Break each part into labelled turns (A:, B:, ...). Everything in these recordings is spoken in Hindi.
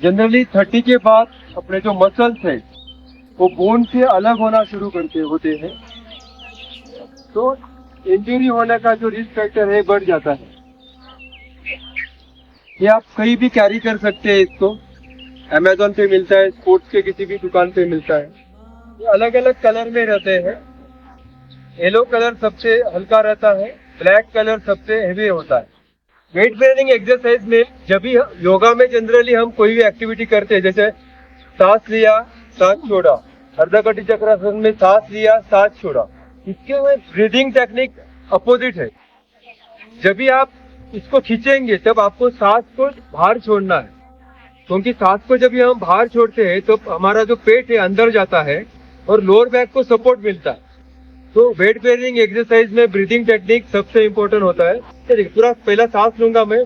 A: जनरली 30 के बाद अपने जो मसल्स है वो बोन से अलग होना शुरू करते होते हैं, तो इंजरी होने का जो रिस्क फैक्टर है बढ़ जाता है। ये आप कहीं भी कैरी कर सकते हैं इसको, अमेजोन पे मिलता है, स्पोर्ट्स के किसी भी दुकान पे मिलता है। ये अलग अलग कलर में रहते हैं। येलो कलर सबसे हल्का रहता है, ब्लैक कलर सबसे हेवी होता है। वेट बेयरिंग एक्सरसाइज में जब भी योगा में जनरली हम कोई भी एक्टिविटी करते हैं, जैसे सांस लिया सांस छोड़ा, अर्धकटी चक्रासन में सांस लिया सांस छोड़ा, इसके में ब्रीदिंग टेक्निक अपोजिट है। जब भी आप इसको खींचेंगे तब आपको सांस को बाहर छोड़ना है, क्योंकि सांस को जब भी हम बाहर छोड़ते हैं तो हमारा जो पेट है अंदर जाता है और लोअर बैक को सपोर्ट मिलता है। तो वेट बेयरिंग एक्सरसाइज में ब्रीदिंग टेक्निक सबसे इम्पोर्टेंट होता है। देखिए पूरा पहला सांस लूंगा मैं,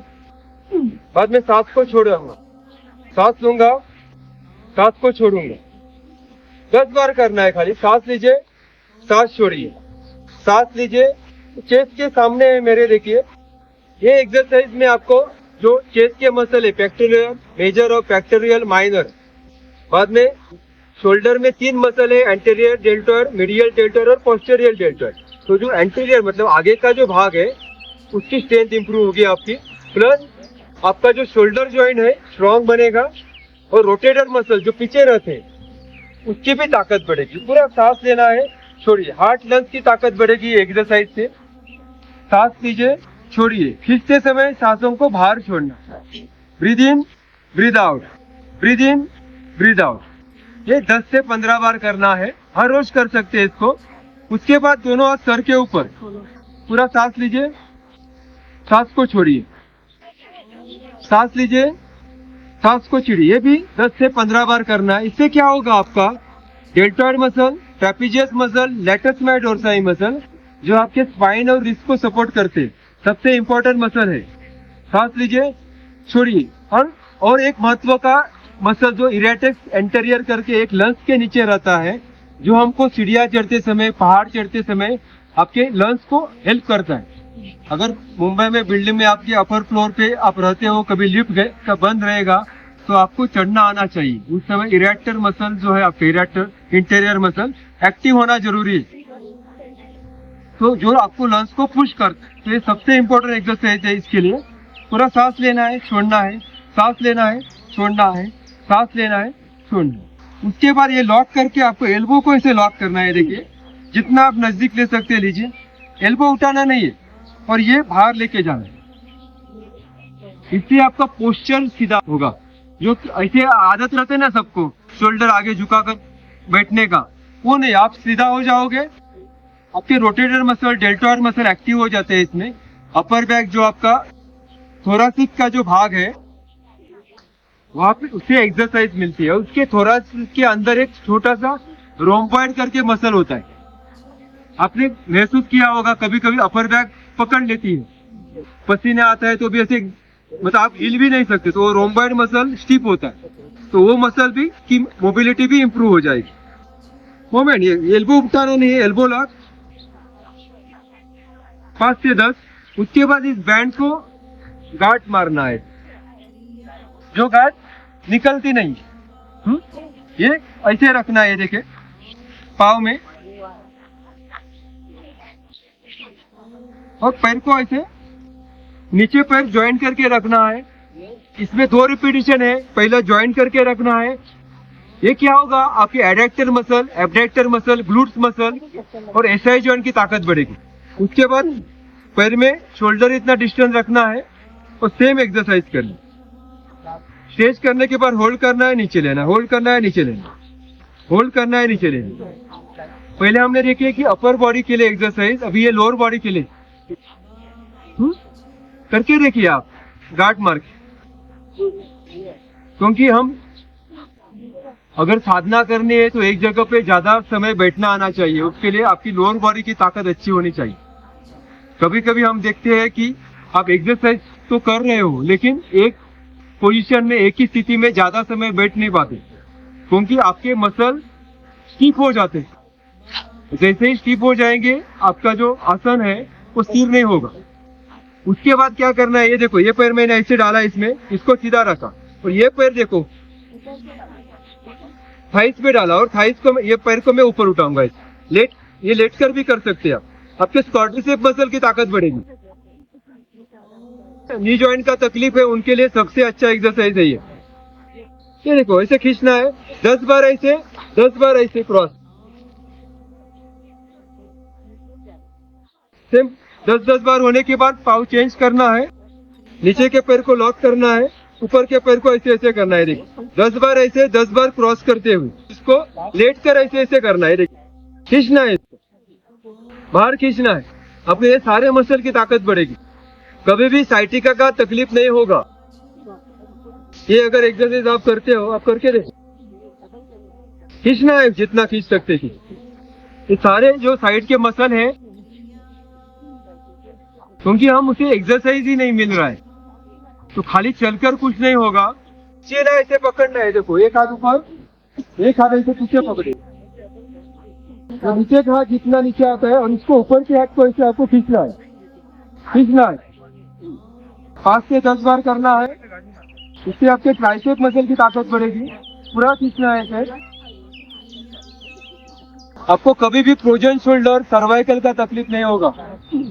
A: बाद में सांस को छोड़ूंगा, सांस लूंगा सांस को छोड़ूंगा। 10 बार करना है खाली। सांस लीजिए सांस छोड़िए, सांस लीजिए। चेस्ट के सामने है मेरे, देखिए ये एक्सरसाइज में आपको जो चेस्ट के मसल है, पेक्टोरियल मेजर और पेक्टोरियल माइनर, बाद में शोल्डर में 3 मसल है, एंटीरियर डेल्टोइड, मीडियल डेल्टोइड और पोस्टीरियर डेल्टोइड। तो जो एंटीरियर मतलब आगे का जो भाग है उसकी स्ट्रेंथ इंप्रूव होगी आपकी, प्लस आपका जो शोल्डर जॉइंट है स्ट्रॉन्ग बनेगा और रोटेटर मसल जो पीछे रहते हैं उसकी भी ताकत बढ़ेगी। पूरा सांस लेना है, छोड़िए। हार्ट लंग्स की ताकत बढ़ेगी एक्सरसाइज से। सांस लीजिए छोड़िए, खींचते समय सांसों को बाहर छोड़ना। Breathe in breathe out, breathe in breathe out. ये 10 से 15 बार करना है, हर रोज कर सकते हैं इसको। उसके बाद दोनों हाथ सर के ऊपर, पूरा सांस लीजिए सांस को छोड़िए, सांस लीजिए सांस को छोड़िए। ये भी 10 से 15 बार करना है। इससे क्या होगा, आपका deltoid muscle, trapezius muscle, latissimus dorsi muscle जो आपके स्पाइन और रिस्ट को सपोर्ट करते हैं, सबसे इंपॉर्टेंट मसल है। सांस लीजिए छोड़िए। और एक महत्व का मसल जो इरेटेक्स एंटेरियर करके एक लंग्स के नीचे रहता है, जो हमको सीढ़ियां चढ़ते समय, पहाड़ चढ़ते समय आपके लंग्स को हेल्प करता है। अगर मुंबई में बिल्डिंग में आपके अपर फ्लोर पे आप रहते हो, कभी लिफ्ट का बंद रहेगा तो आपको चढ़ना आना चाहिए। उस समय इरेक्टर मसल जो है आपके इरेक्टर इंटीरियर मसल एक्टिव होना जरूरी है, तो जो आपको लंग्स को पुश करता है। तो ये सबसे इम्पोर्टेंट एक्सरसाइज है। इसके लिए पूरा सांस लेना है छोड़ना है, सांस लेना है छोड़ना है, सांस लेना है छोड़ना है। उसके बाद ये लॉक करके आपको एल्बो को ऐसे लॉक करना है। देखिए जितना आप नजदीक ले सकते हैं लीजिए, एल्बो उठाना नहीं है और ये बाहर लेके जाना है। इससे आपका पोस्चर सीधा होगा। जो ऐसे आदत रहते है ना सबको शोल्डर आगे झुकाकर बैठने का, वो नहीं, आप सीधा हो जाओगे। आपके rotator muscle, deltoid muscle active हो जाते हैं इसमें। अपर बैक जो आपका थोरासिक का जो भाग है वहां पे उससे एक्सरसाइज मिलती है। उसके थोरासिक के अंदर एक छोटा सा रोम्बॉइड करके मसल होता है, आपने महसूस किया होगा। कभी कभी अपर बैक पकड़ लेती है, पसीना आता है तो भी ऐसे मतलब आप हिल भी नहीं सकते, तो वो रोम्बॉइड मसल स्टिफ होता है, तो वो मसल भी की मोबिलिटी भी इंप्रूव हो जाएगी। मोमेंट, ये एल्बो उठाना नहीं है, एल्बो लॉक 5 से 10। उसके बाद इस बैंड को गार्ड मारना है, जो गार्ड निकलती नहीं। ये ऐसे रखना है, देखे पाँव में, और पैर को ऐसे नीचे पैर ज्वाइन करके रखना है। इसमें 2 रिपीटेशन है, पहला ज्वाइन करके रखना है। ये क्या होगा, आपके adductor muscle, abductor muscle, glutes muscle और एसआई जॉइंट की ताकत बढ़ेगी। उसके बाद पैर में शोल्डर इतना डिस्टेंस रखना है और सेम एक्सरसाइज करना। स्ट्रेच करने के बाद होल्ड करना है, नीचे लेना, होल्ड करना है, नीचे लेना, होल्ड करना है, नीचे लेना। पहले हमने देखे कि अपर बॉडी के लिए एक्सरसाइज, अभी ये लोअर बॉडी के लिए करके देखिए आप गार्ड मार के। क्योंकि हम अगर साधना करनी है तो एक जगह पे ज्यादा समय बैठना आना चाहिए, उसके लिए आपकी लोअर बॉडी की ताकत अच्छी होनी चाहिए। कभी कभी हम देखते हैं कि आप एक्सरसाइज तो कर रहे हो लेकिन एक पोजीशन में, एक ही स्थिति में ज्यादा समय बैठ नहीं पाते, क्योंकि आपके मसल स्टिफ हो जाते हैं। जैसे ही स्टिफ हो जाएंगे आपका जो आसन है वो स्थिर नहीं होगा। उसके बाद क्या करना है, ये देखो, ये पैर मैंने ऐसे डाला इसमें, इसको सीधा रखा, और ये पैर देखो थाइस पे डाला और थाइस को ये पैर को मैं ऊपर उठाऊंगा। ये लेट कर भी कर सकते हैं आप। आपके क्वाड्रिसेप मसल की ताकत बढ़ेगी। नी जॉइंट का तकलीफ है उनके लिए सबसे अच्छा एक्सरसाइज है ये देखो ऐसे खींचना है 10 बार ऐसे 10 बार ऐसे क्रॉस सेम 10-10 बार होने के बाद पाव चेंज करना है। नीचे के पैर को लॉक करना है, ऊपर के पैर को ऐसे ऐसे करना है। देखिए 10 बार ऐसे 10 बार क्रॉस करते हुए इसको लेट कर ऐसे ऐसे करना है। देखिए खींचना है, इसको बाहर खींचना है। अपने ये सारे मसल की ताकत बढ़ेगी। कभी भी साइटिका का तकलीफ नहीं होगा। ये अगर एक्सरसाइज आप करते हो, आप करके देखो। खींचना है जितना खींच सकते हैं। ये सारे जो साइड के मसल हैं, क्योंकि हम उसे एक्सरसाइज ही नहीं मिल रहा है, तो खाली चलकर कुछ नहीं होगा। चेन ऐसे पकड़ना है। देखो एक हाथ ऊपर, एक हाथ ऐसे पीछे पकड़े। तो नीचे का हाथ जितना नीचे आता है और इसको ऊपर के हाथ को ऐसे आपको खींचना है, खींचना है। 5 से 10 बार करना है। इससे आपके ट्राइसेप मसल की ताकत बढ़ेगी। पूरा खींचना है ऐसे। आपको कभी भी फ्रोजन शोल्डर सर्वाइकल का तकलीफ नहीं होगा।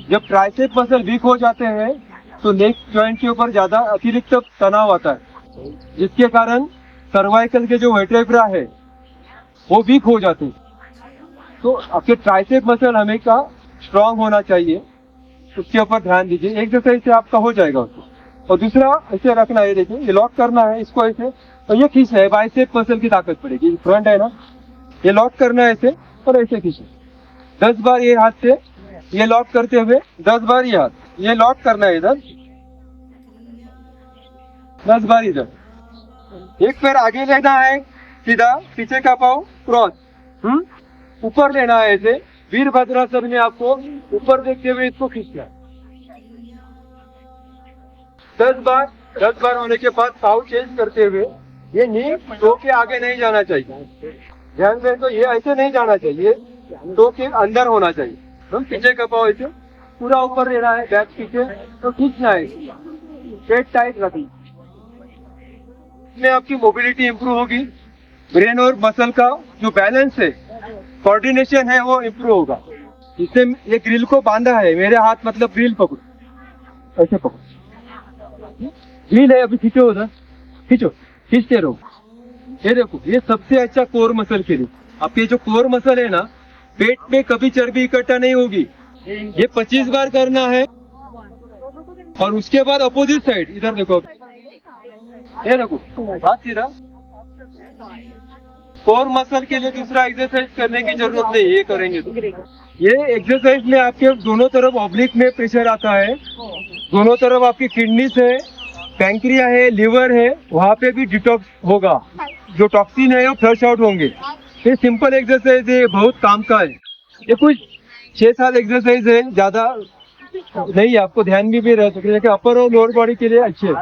A: जब ट्राइसेप मसल वीक हो जाते हैं तो नेक जॉइंट के ऊपर ज्यादा अतिरिक्त तनाव आता है, जिसके कारण सर्वाइकल के जो वर्टेब्रा है वो वीक हो जाते हैं। तो आपके ट्राइसेप मसल हमेशा स्ट्रांग होना चाहिए, उसके ऊपर ध्यान दीजिए। एक्सरसाइज से आपका हो जाएगा उसको। और दूसरा ऐसे रखना है। देखिए ये लॉक करना है इसको ऐसे, और ये खींचना है। बाइसेप मसल की ताकत पड़ेगी। फ्रंट है ना, ये लॉक करना है ऐसे और ऐसे खींचना 10 बार। ये हाथ से ये लॉक करते हुए 10 बार ये हाथ, ये लॉक करना है इधर 10 बार इधर। एक पैर आगे लेना है सीधा, पीछे का पाँव क्रॉस, ऊपर लेना है ऐसे। वीरभद्रासन में आपको ऊपर देखते हुए इसको खींचना है 10 बार। 10 बार होने के बाद पाँव चेंज करते हुए ये नी टो के आगे नहीं जाना चाहिए। ध्यान दें तो ये ऐसे नहीं जाना चाहिए, टो के अंदर होना चाहिए। हम पीछे का पाँव ऐसे पूरा ऊपर लेना है, बैक पीछे तो खींचना है, पेट टाइट रखना। इसमें आपकी मोबिलिटी इंप्रूव होगी। ब्रेन और मसल का जो बैलेंस है, कोऑर्डिनेशन है, वो इंप्रूव होगा। इससे ये ग्रिल को बांधा है, मेरे हाथ मतलब ग्रिल पकड़ो, ऐसे पकड़ो। ग्रिल है, अभी खींचो उधर, खींचो, खींचते रहो। ये देखो ये सबसे अच्छा कोर मसल के लिए। आपके जो कोर मसल है ना, पेट में कभी चर्बी इकट्ठा नहीं होगी। ये 25 बार करना है। और उसके बाद अपोजिट साइड इधर देखो, ये देखो हाथ सीधा। कोर मसल के लिए दूसरा एक्सरसाइज करने की जरूरत नहीं, ये करेंगे तो। ये एक्सरसाइज में आपके दोनों तरफ ऑब्लिक में प्रेशर आता है, दोनों तरफ आपकी किडनीज है, पैंक्रिया है, लिवर है, वहाँ पे भी डिटॉक्स होगा। जो टॉक्सिन है वो फ्लश आउट होंगे। ये सिंपल एक्सरसाइज है, बहुत काम का है। ये कुछ 6-7 एक्सरसाइज है, ज्यादा नहीं। आपको ध्यान भी रह सकते हैं कि अपर और लोअर बॉडी के लिए अच्छे है।